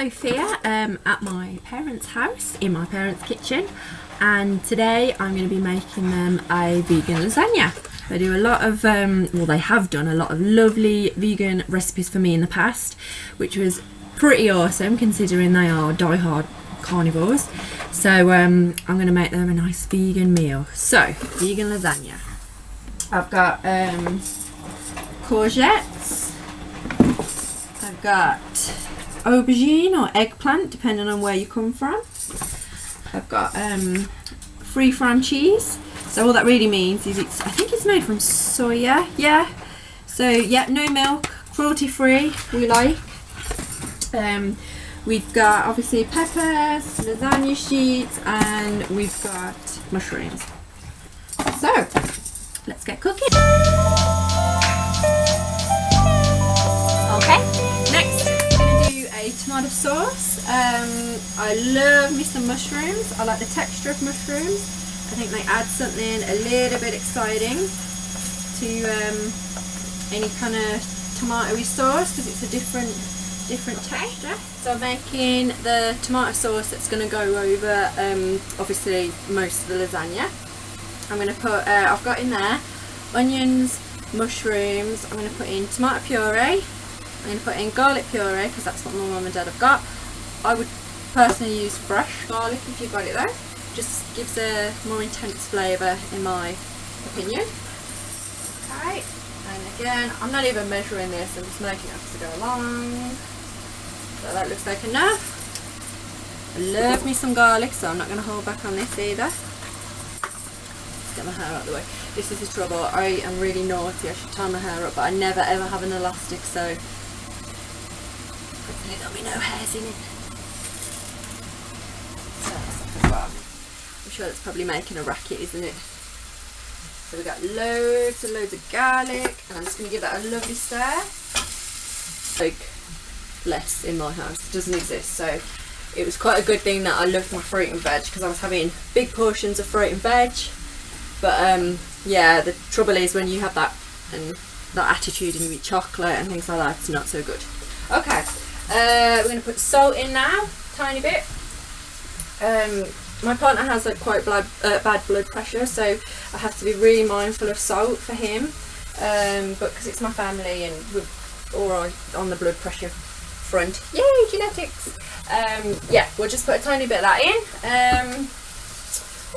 Sophia at my parents' house in my parents' kitchen, and today I'm going to be making them a vegan lasagna. They do a lot of, well, they have done a lot of lovely vegan recipes for me in the past, which was pretty awesome considering they are die-hard carnivores. So I'm going to make them a nice vegan meal. So, vegan lasagna. I've got courgettes. I've got aubergine or eggplant, depending on where you come from. I've got free from cheese. So all that really means is I think it's made from soya. Yeah. So yeah, no milk, cruelty free. We like. We've got obviously peppers, lasagna sheets, and we've got mushrooms. So let's get cooking. Okay. Next, I'm going to do a tomato sauce. I love me some mushrooms. I like the texture of mushrooms. I think they add something a little bit exciting to any kind of tomatoey sauce because it's a different texture. So I'm making the tomato sauce that's going to go over obviously most of the lasagna. I'm going to put, I've got in there onions, mushrooms, I'm going to put in tomato puree, I'm going to put in garlic puree because that's what my mum and dad have got. I would personally use fresh garlic if you've got it though. Just gives a more intense flavour in my opinion. Okay, and again, I'm not even measuring this, I'm just making it as I go along. So that looks like enough. I love me some garlic, so I'm not going to hold back on this either. Just get my hair out of the way. This is the trouble, I am really naughty, I should tie my hair up, but I never ever have an elastic, so hopefully there'll be no hairs in it. So that's as well. I'm sure that's probably making a racket, isn't it? So we've got loads and loads of garlic, and I'm just going to give that a lovely stir. Like, less in my house, it doesn't exist, so it was quite a good thing that I loved my fruit and veg because I was having big portions of fruit and veg. But yeah, the trouble is when you have that attitude and you eat chocolate and things like that, it's not so good. Okay, we're going to put salt in now, tiny bit. My partner has like quite bad blood pressure, so I have to be really mindful of salt for him. But because it's my family and we're all right on the blood pressure front, yay, genetics. Yeah, we'll just put a tiny bit of that in.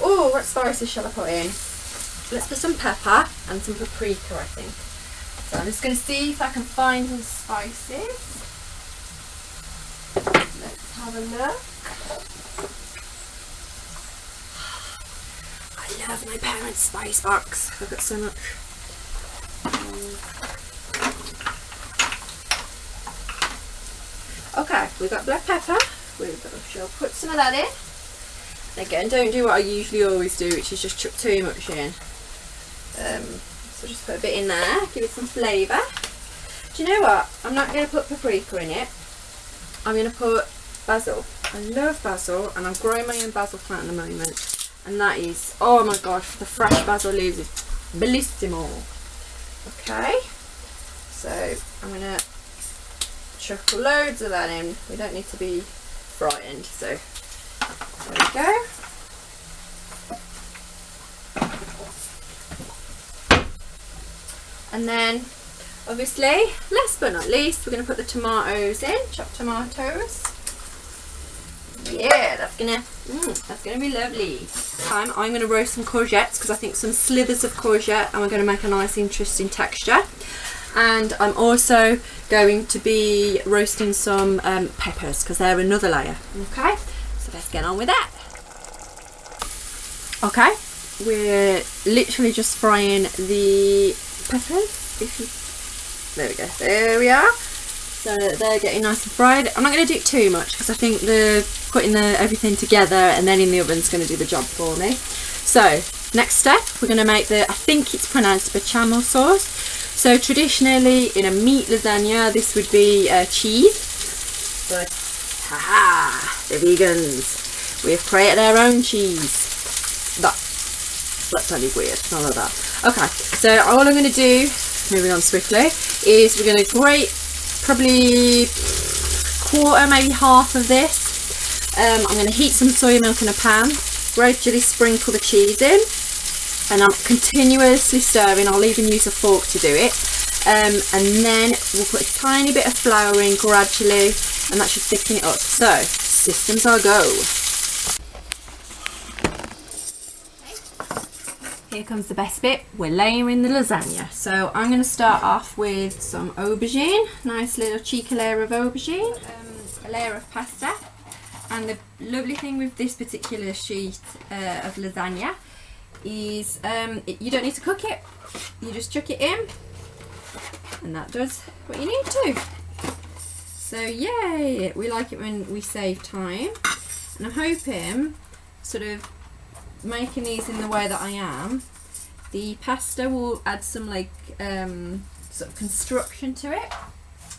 Oh, what spices shall I put in? Let's put some pepper and some paprika, I think. So I'm just going to see if I can find some spices. Let's have a look. I love my parents' spice box. I've got so much. Okay, we've got black pepper. She'll put some of that in. Again, don't do what I usually always do, which is just chuck too much in. So just put a bit in there, give it some flavour. Do you know what? I'm not going to put paprika in it. I'm going to put basil. I love basil, and I'm growing my own basil plant at the moment. And that is, oh my gosh, the fresh basil leaves is bellissimo. Okay, so I'm going to chuck loads of that in. We don't need to be frightened, so there we go. And then obviously, last but not least, we're going to put the tomatoes in, chopped tomatoes. Yeah, that's gonna be lovely. I'm going to roast some courgettes because I think some slithers of courgette, and we're going to make a nice interesting texture. And I'm also going to be roasting some peppers because they're another layer. Okay, so let's get on with that. Okay, we're literally just frying the peppers. There we go, there we are. So they're getting nice and fried. I'm not going to do it too much because I think putting everything together and then in the oven is going to do the job for me. So next step, we're going to make I think it's pronounced bechamel sauce. So traditionally in a meat lasagna this would be cheese, but haha, the vegans, we've created our own cheese. That sounded weird, none of that. Okay, so all I'm going to do, moving on swiftly, is we're going to grate probably quarter, maybe half of this. I'm going to heat some soy milk in a pan, gradually sprinkle the cheese in, and I'm continuously stirring. I'll even use a fork to do it. And then we'll put a tiny bit of flour in gradually, and that should thicken it up. So, systems are go. Here comes the best bit. We're layering the lasagna. So I'm going to start off with some aubergine, nice little cheeky layer of aubergine, a layer of pasta. And the lovely thing with this particular sheet of lasagna is you don't need to cook it. You just chuck it in, and that does what you need to. So yay, we like it when we save time. And I'm hoping, sort of making these in the way that I am, the pasta will add some like sort of construction to it.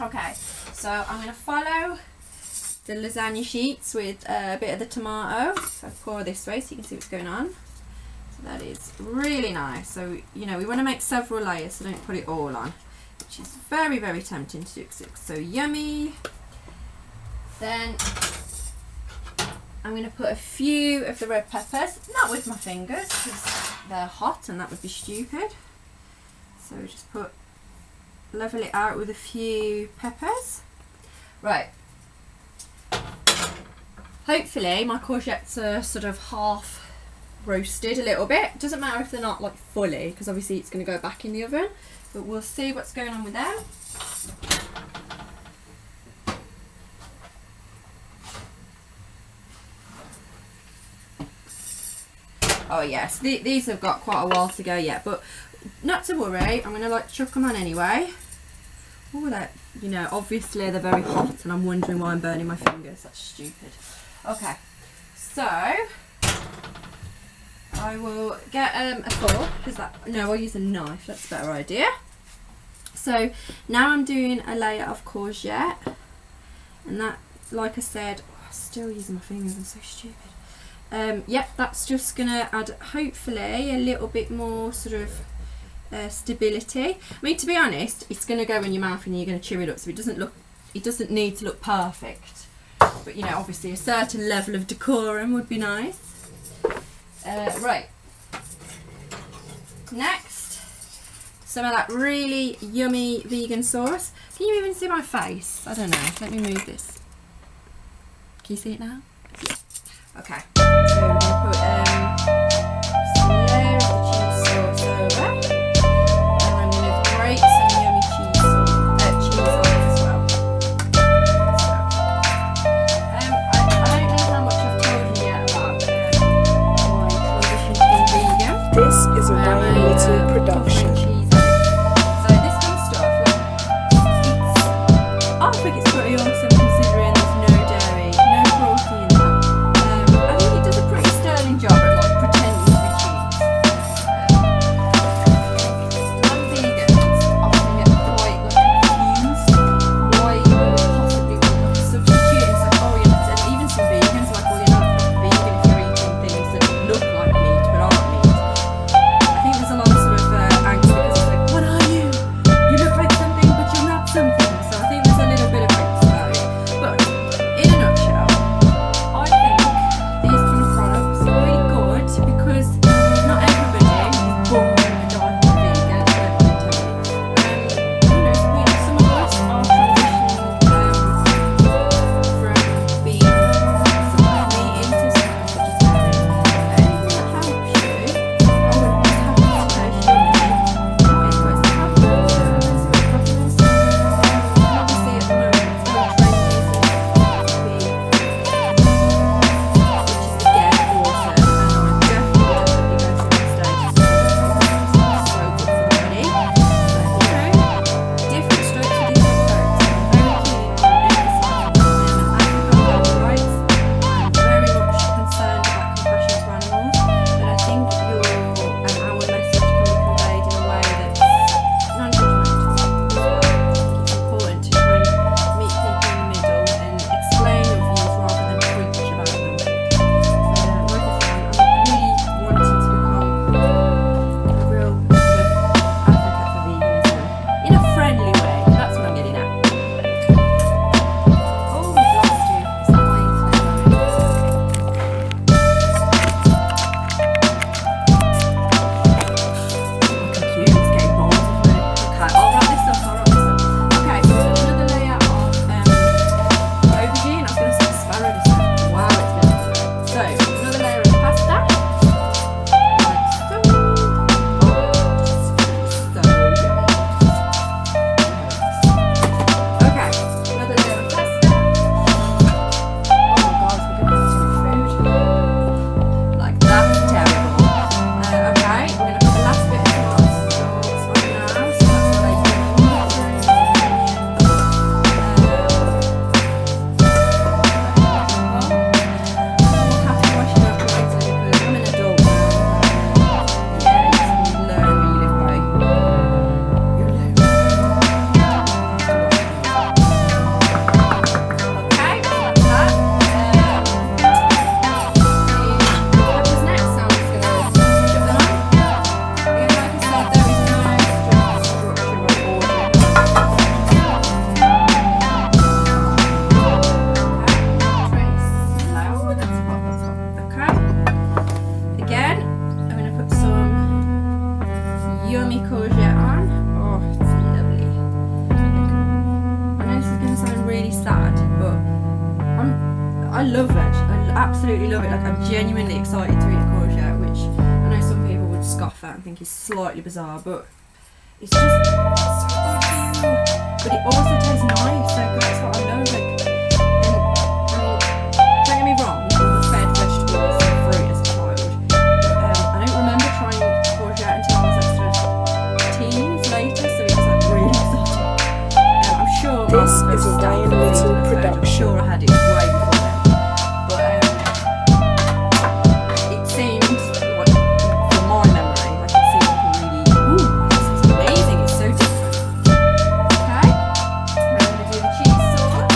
Okay, so I'm going to follow the lasagna sheets with a bit of the tomato. So I pour this way so you can see what's going on. So that is really nice. So you know, we want to make several layers, so don't put it all on, which is very, very tempting to do because it looks so yummy. Then I'm going to put a few of the red peppers, not with my fingers because they're hot and that would be stupid. So just level it out with a few peppers. Right. Hopefully my courgettes are sort of half roasted a little bit. Doesn't matter if they're not like fully, because obviously it's going to go back in the oven. But we'll see what's going on with them. Oh yes, these have got quite a while to go yet, but not to worry. I'm going to like chuck them on anyway. Oh, that, you know, obviously they're very hot and I'm wondering why I'm burning my fingers. That's stupid. Okay, so I will get a fork, no, I'll use a knife, that's a better idea. So now I'm doing a layer of courgette, and that, like I said, I'm still using my fingers, I'm so stupid. Yep, that's just gonna add hopefully a little bit more sort of stability. I mean, to be honest, it's gonna go in your mouth and you're gonna chew it up, so it doesn't need to look perfect, but you know, obviously a certain level of decorum would be nice. Right, next, some of that really yummy vegan sauce. Can you even see my face? I don't know, let me move this. Can you see it now? Yeah. Okay, so we're going to put some layer of the cheese sauce over, and I'm going to grate some yummy cheese on it as well. So, I don't know how much I've told you yet about my transition to being vegan. This is a Hiiii production. So this kind of stuff, like, I think it's pretty awesome considering there's no dairy, no cruelty in that. I think it does a pretty sterling job at like pretending to be cheese. Non-vegans often get quite like confused why you would possibly want like a substitute. It's like, oh, and even some vegans are like, well, you're not vegan if you're eating things that look like meat but aren't meat. I think there's a lot of sort of angst because yummy courgette on. Oh, it's lovely. I know this is going to sound really sad, but I love veg. I absolutely love it. Like, I'm genuinely excited to eat courgette, which I know some people would scoff at and think is slightly bizarre, but it's just so good. But it also tastes nice, so that's what I love. Like, and I mean, don't get me wrong, I was fed vegetables and fruit as a child. I don't remember trying courgette until I was like sort of teens later, so it was like really exotic. I'm sure This is a Ryan Little production. I'm sure I had it way before then. But it seemed like, from my memory, like it seemed like a really, ooh, this is amazing. It's so different. Okay, I'm going to do the cheese sauce.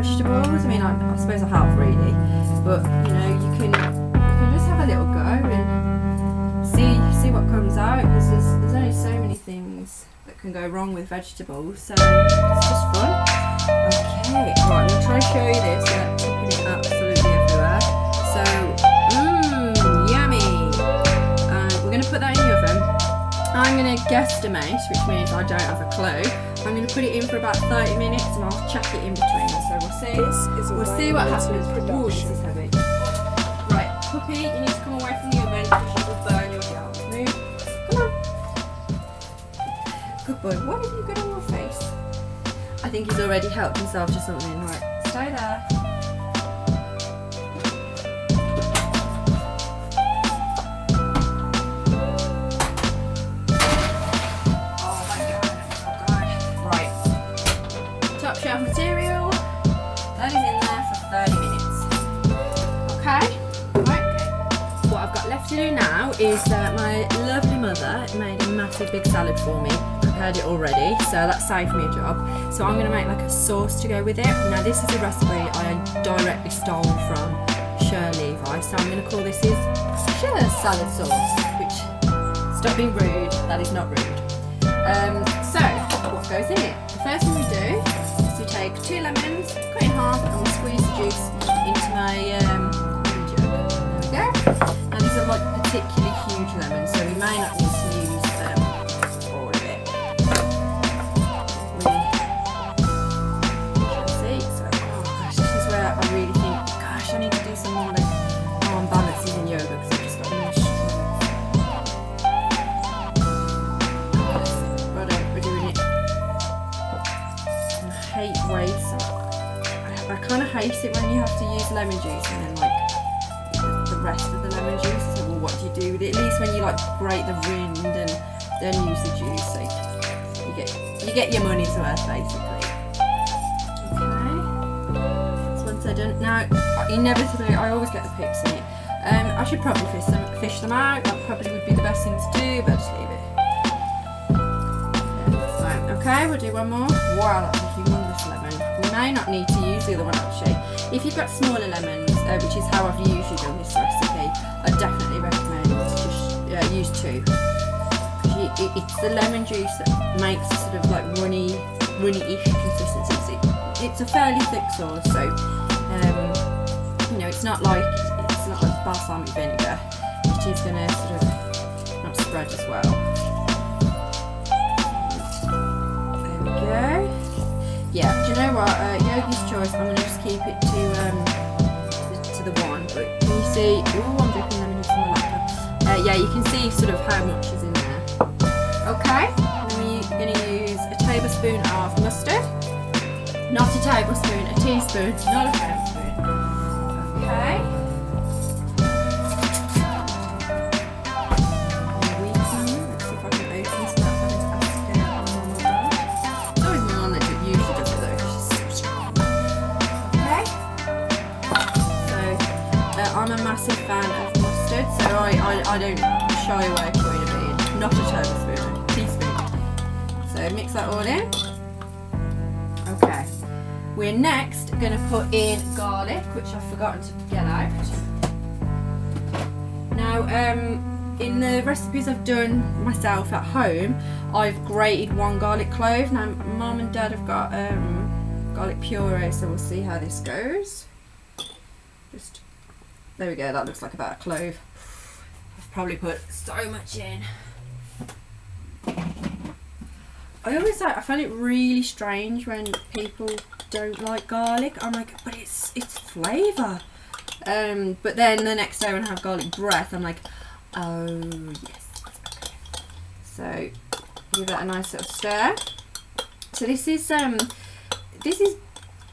vegetables. I mean, I suppose I have really, but you know, you can just have a little go and see what comes out, because there's only so many things that can go wrong with vegetables, so it's just fun. Okay, right, I'm going to try and show you this without tipping it absolutely everywhere. So, yummy. We're going to put that in the oven. I'm going to guesstimate, which means I don't have a clue. I'm going to put it in for about 30 minutes and I'll check it in between. So we'll see what happens. Ooh, this is heavy. Right, puppy, you need to come away from the oven because you will burn your gels. Move. Come on. Good boy. What have you got on your face? I think he's already helped himself to something. Right, stay there. Shelf material, that is in there for 30 minutes. Okay? Right, okay. to do now is my lovely mother made a massive big salad for me, prepared it already, so that saved me a job. So I'm going to make like a sauce to go with it. Now this is a recipe I directly stole from Levi, so I'm going to call this his salad sauce, which, stop being rude, that is not rude. So what goes in it? The first thing we do is we take 2 lemons, cut in half, and we squeeze the juice into my jug. There we go. Now these are like particularly huge lemons, so we may not need to use all of it. See, so oh gosh, this is where I really think, gosh, I need to do some more like arm balances in yoga because I've just got mesh. We're doing it. I hate waste. I kind of hate it when you have to use lemon juice and then like the rest of the lemon juice. So, well, what do you do with it? At least when you like grate the rind and then use the juice, so you get your money's worth basically. Okay. So once they're done, now inevitably I always get the pips in it. I should probably fish them out. That probably would be the best thing to do, but just leave it. Yeah, that's fine. Okay, we'll do one more. Wow, that's a humongous lemon. We may not need to use the other one actually. If you've got smaller lemons, which is how I've usually done this recipe, I definitely recommend just use 2. It's the lemon juice that makes it sort of like runny-ish consistency. It's a fairly thick sauce, so it's not like balsamic vinegar. It is going to sort of not spread as well. There we go. Yeah, do you know what? Yogi's choice. I'm going to just keep it to the 1. But can you see? Oh, I'm dripping lemon into my laptop. Yeah, you can see sort of how much is in there. Okay, then we're going to use a tablespoon of mustard. Not a tablespoon, a teaspoon, not a tablespoon. Okay. Let's see if I can open this without having to ask it. It's always my mum that usually does it though, because she's so strong. Okay. So, I'm a massive fan of mustard, so I don't shy away from it being not a tablespoon, a teaspoon. So mix that all in. Okay. We're next going to put in garlic, which I've forgotten to get out. Now, in the recipes I've done myself at home, I've grated 1 garlic clove. Now, Mum and Dad have got garlic puree, so we'll see how this goes. Just there we go. That looks like about a clove. I've probably put so much in. I find it really strange when people don't like garlic. I'm like, but it's flavour. But then the next day when I have garlic breath, I'm like, oh yes. Okay. So give that a nice little stir. So this is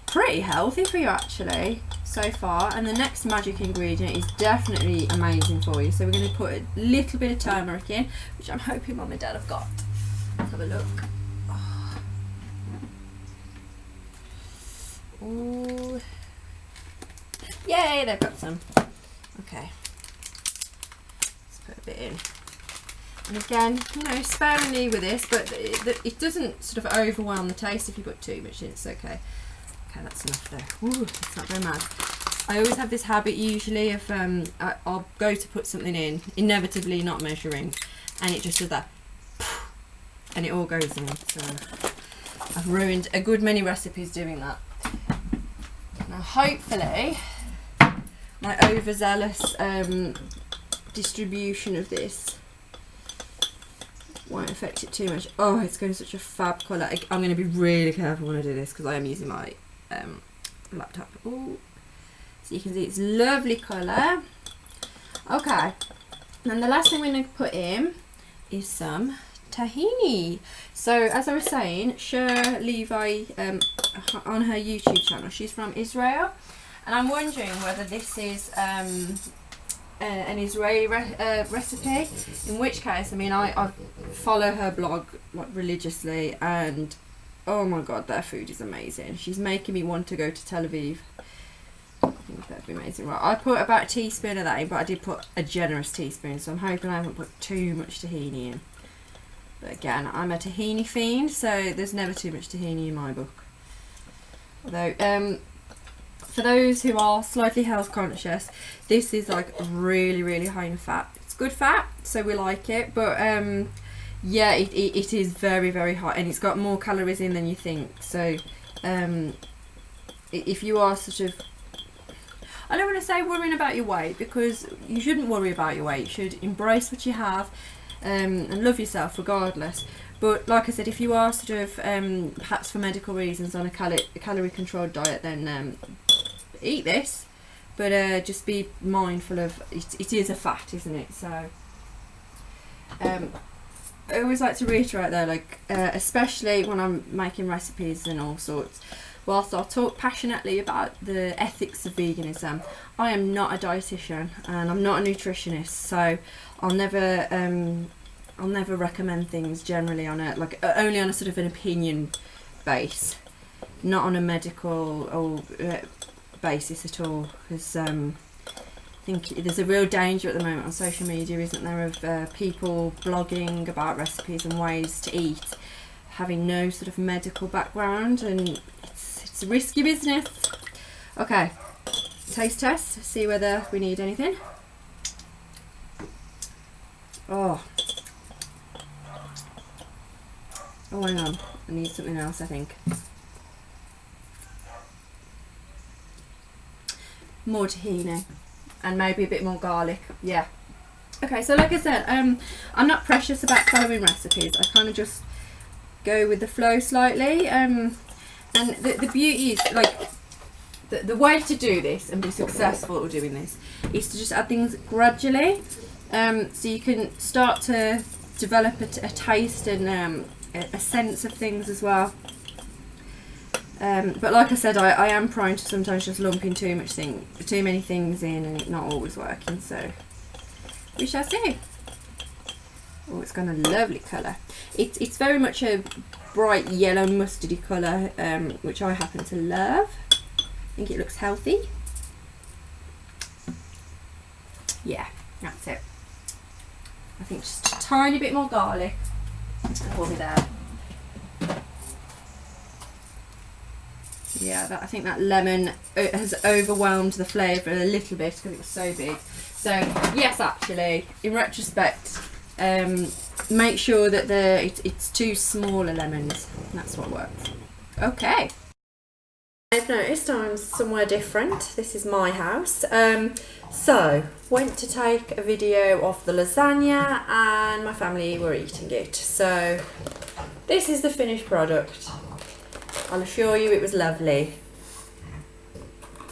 pretty healthy for you actually so far. And the next magic ingredient is definitely amazing for you. So we're going to put a little bit of turmeric in, which I'm hoping Mum and Dad have got. Let's have a look. Ooh. Yay, they've got some. Okay. Let's put a bit in. And again, sparingly with this, but it doesn't sort of overwhelm the taste if you put too much in. It's okay. Okay, that's enough there. Ooh, that's not very mad. I always have this habit usually of I'll go to put something in, inevitably not measuring, and it just does that, and it all goes in. So I've ruined a good many recipes doing that. Now hopefully my overzealous distribution of this won't affect it too much. Oh, it's going such a fab colour. I'm going to be really careful when I do this because I am using my laptop. Ooh. So you can see it's lovely colour. Okay, and the last thing we're going to put in is some tahini. So as I was saying, Levi on her YouTube channel, she's from Israel, and I'm wondering whether this is an Israeli recipe, in which case, I mean, I follow her blog like religiously, and oh my god, their food is amazing. She's making me want to go to Tel Aviv. think that'd be amazing. Right, I put about a teaspoon of that in, but I did put a generous teaspoon, so I'm hoping I haven't put too much tahini in. But again, I'm a tahini fiend, so there's never too much tahini in my book. Although, for those who are slightly health conscious, this is like really, really high in fat. It's good fat, so we like it, but yeah, it is very, very high, and it's got more calories in than you think. So if you are sort of, I don't want to say worrying about your weight, because you shouldn't worry about your weight. You should embrace what you have and love yourself regardless. But like I said, if you are sort of perhaps for medical reasons on a calorie controlled diet, then eat this, but just be mindful of it is a fat, isn't it? So I always like to reiterate though, like especially when I'm making recipes and all sorts, whilst I'll talk passionately about the ethics of veganism, I am not a dietitian and I'm not a nutritionist, so I'll never recommend things generally on a only on a sort of an opinion base, not on a medical or basis at all, because I think there's a real danger at the moment on social media, isn't there, of people blogging about recipes and ways to eat having no sort of medical background, and it's a risky business. Okay, taste test, see whether we need anything. Oh, hang on, I need something else, I think. More tahini and maybe a bit more garlic. Yeah. Okay, so like I said, I'm not precious about following recipes. I kind of just go with the flow slightly, and the beauty is, like, the way to do this and be successful at doing this is to just add things gradually, so you can start to develop a taste and a sense of things as well. But like I said, I am prone to sometimes just lumping too many things in, and it not always working, so we shall see. Oh, it's got a lovely colour. It's very much a bright yellow mustardy colour, which I happen to love. I think it looks healthy. Yeah, that's it. I think just a tiny bit more garlic and we'll be there. Yeah, I think that lemon has overwhelmed the flavour a little bit because it was so big. So yes, actually, in retrospect, make sure that it's two smaller lemons. That's what works. Okay. I've noticed I'm somewhere different. This is my house. So went to take a video of the lasagna and my family were eating it. So this is the finished product. I'll assure you it was lovely.